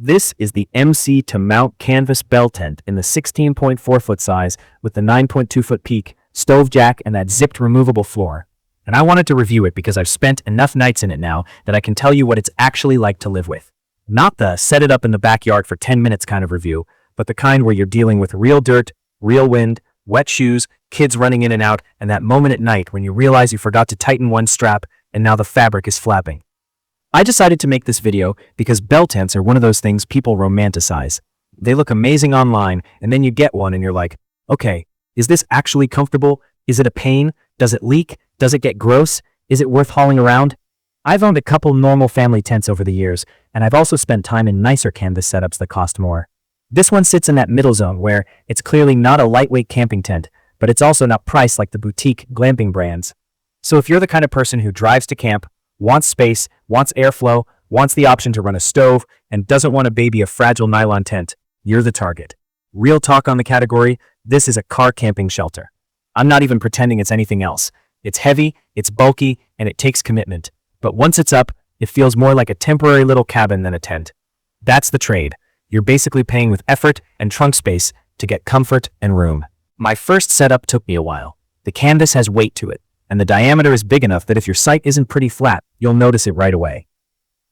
This is the MC TOMOUNT canvas bell tent in the 16.4-foot size with the 9.2-foot peak, stove jack, and that zipped removable floor. And I wanted to review it because I've spent enough nights in it now that I can tell you what it's actually like to live with. Not the set it up in the backyard for 10 minutes kind of review, but the kind where you're dealing with real dirt, real wind, wet shoes, kids running in and out, and that moment at night when you realize you forgot to tighten one strap and now the fabric is flapping. I decided to make this video because bell tents are one of those things people romanticize. They look amazing online, and then you get one and you're like, okay, is this actually comfortable? Is it a pain? Does it leak? Does it get gross? Is it worth hauling around? I've owned a couple normal family tents over the years, and I've also spent time in nicer canvas setups that cost more. This one sits in that middle zone where it's clearly not a lightweight camping tent, but it's also not priced like the boutique glamping brands. So if you're the kind of person who drives to camp, wants space, wants airflow, wants the option to run a stove, and doesn't want to baby a fragile nylon tent, you're the target. Real talk on the category, this is a car camping shelter. I'm not even pretending it's anything else. It's heavy, it's bulky, and it takes commitment. But once it's up, it feels more like a temporary little cabin than a tent. That's the trade. You're basically paying with effort and trunk space to get comfort and room. My first setup took me a while. The canvas has weight to it, and the diameter is big enough that if your site isn't pretty flat, you'll notice it right away.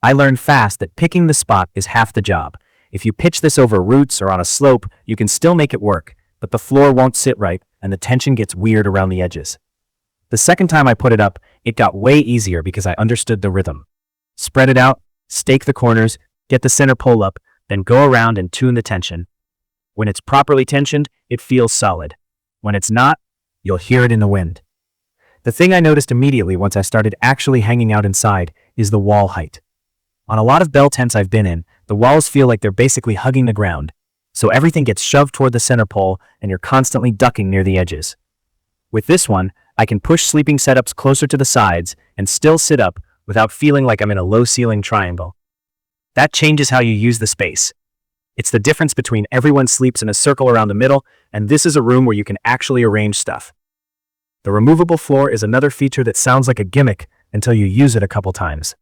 I learned fast that picking the spot is half the job. If you pitch this over roots or on a slope, you can still make it work, but the floor won't sit right and the tension gets weird around the edges. The second time I put it up, it got way easier because I understood the rhythm. Spread it out, stake the corners, get the center pole up, then go around and tune the tension. When it's properly tensioned, it feels solid. When it's not, you'll hear it in the wind. The thing I noticed immediately once I started actually hanging out inside is the wall height. On a lot of bell tents I've been in, the walls feel like they're basically hugging the ground, so everything gets shoved toward the center pole and you're constantly ducking near the edges. With this one, I can push sleeping setups closer to the sides and still sit up without feeling like I'm in a low-ceiling triangle. That changes how you use the space. It's the difference between everyone sleeps in a circle around the middle, and this is a room where you can actually arrange stuff. The removable floor is another feature that sounds like a gimmick until you use it a couple times.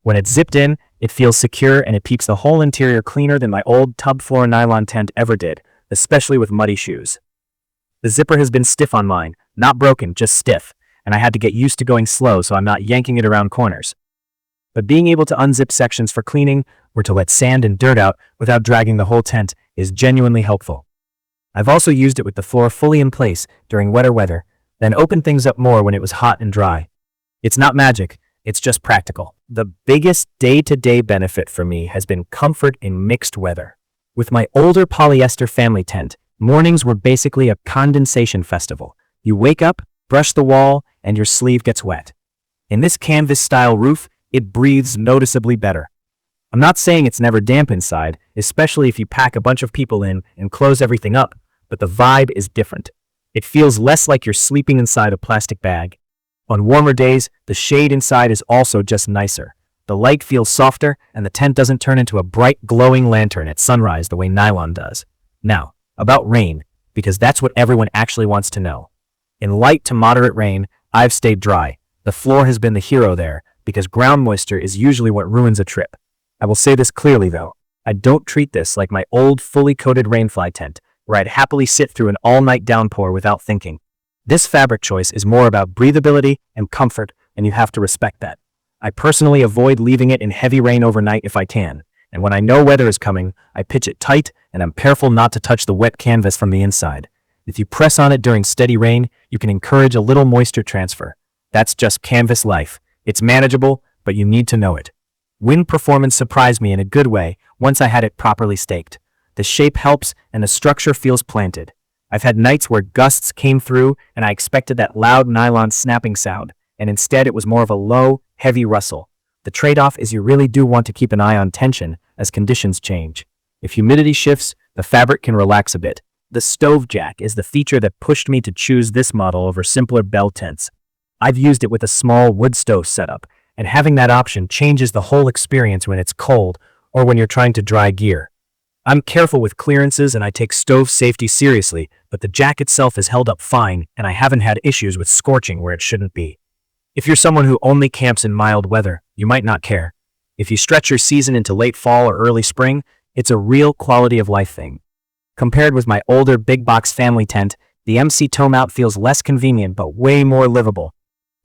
When it's zipped in, it feels secure and it keeps the whole interior cleaner than my old tub floor nylon tent ever did, especially with muddy shoes. The zipper has been stiff on mine, not broken, just stiff, and I had to get used to going slow so I'm not yanking it around corners. But being able to unzip sections for cleaning or to let sand and dirt out without dragging the whole tent is genuinely helpful. I've also used it with the floor fully in place during wetter weather, then opened things up more when it was hot and dry. It's not magic, it's just practical. The biggest day-to-day benefit for me has been comfort in mixed weather. With my older polyester family tent, mornings were basically a condensation festival. You wake up, brush the wall, and your sleeve gets wet. In this canvas-style roof, it breathes noticeably better. I'm not saying it's never damp inside, especially if you pack a bunch of people in and close everything up, but the vibe is different. It feels less like you're sleeping inside a plastic bag. On warmer days, the shade inside is also just nicer. The light feels softer, and the tent doesn't turn into a bright, glowing lantern at sunrise the way nylon does. Now, about rain, because that's what everyone actually wants to know. In light to moderate rain, I've stayed dry. The floor has been the hero there, because ground moisture is usually what ruins a trip. I will say this clearly though, I don't treat this like my old fully coated rainfly tent, where I'd happily sit through an all-night downpour without thinking. This fabric choice is more about breathability and comfort, and you have to respect that. I personally avoid leaving it in heavy rain overnight if I can, and when I know weather is coming, I pitch it tight and I'm careful not to touch the wet canvas from the inside. If you press on it during steady rain, you can encourage a little moisture transfer. That's just canvas life. It's manageable, but you need to know it. Wind performance surprised me in a good way once I had it properly staked. The shape helps and the structure feels planted. I've had nights where gusts came through and I expected that loud nylon snapping sound, and instead it was more of a low, heavy rustle. The trade-off is you really do want to keep an eye on tension as conditions change. If humidity shifts, the fabric can relax a bit. The stove jack is the feature that pushed me to choose this model over simpler bell tents. I've used it with a small wood stove setup, and having that option changes the whole experience when it's cold or when you're trying to dry gear. I'm careful with clearances and I take stove safety seriously, but the jack itself has held up fine and I haven't had issues with scorching where it shouldn't be. If you're someone who only camps in mild weather, you might not care. If you stretch your season into late fall or early spring, It's a real quality of life thing. Compared with my older big box family tent, the MC TOMOUNT feels less convenient but way more livable.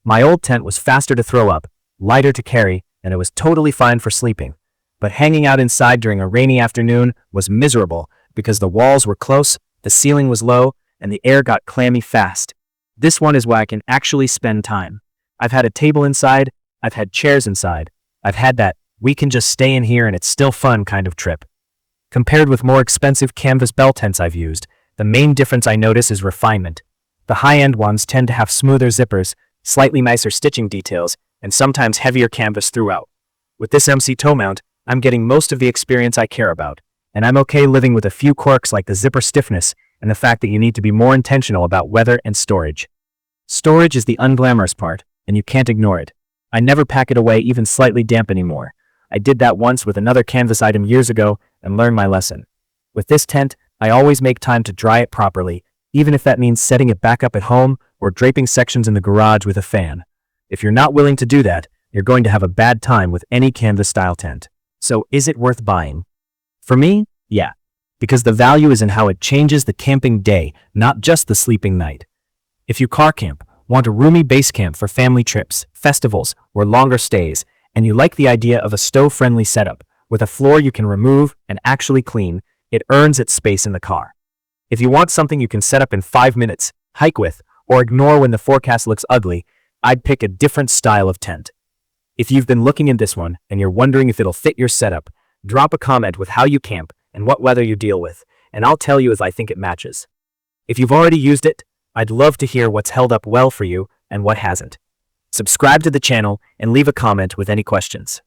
My old tent was faster to throw up, lighter to carry, and it was totally fine for sleeping. But hanging out inside during a rainy afternoon was miserable because the walls were close, the ceiling was low, and the air got clammy fast. This one is where I can actually spend time. I've had a table inside, I've had chairs inside, I've had that we can just stay in here and it's still fun kind of trip. Compared with more expensive canvas bell tents I've used, the main difference I notice is refinement. The high-end ones tend to have smoother zippers, slightly nicer stitching details, and sometimes heavier canvas throughout. With this MC TOMOUNT, I'm getting most of the experience I care about, and I'm okay living with a few quirks like the zipper stiffness and the fact that you need to be more intentional about weather and storage. Storage is the unglamorous part, and you can't ignore it. I never pack it away even slightly damp anymore. I did that once with another canvas item years ago and learned my lesson. With this tent, I always make time to dry it properly, even if that means setting it back up at home or draping sections in the garage with a fan. If you're not willing to do that, you're going to have a bad time with any canvas-style tent. So is it worth buying? For me, yeah, because the value is in how it changes the camping day, not just the sleeping night. If you car camp, want a roomy base camp for family trips, festivals, or longer stays, and you like the idea of a stove-friendly setup with a floor you can remove and actually clean, it earns its space in the car. If you want something you can set up in 5 minutes, hike with, or ignore when the forecast looks ugly, I'd pick a different style of tent. If you've been looking at this one and you're wondering if it'll fit your setup, drop a comment with how you camp and what weather you deal with, and I'll tell you as I think it matches. If you've already used it, I'd love to hear what's held up well for you and what hasn't. Subscribe to the channel and leave a comment with any questions.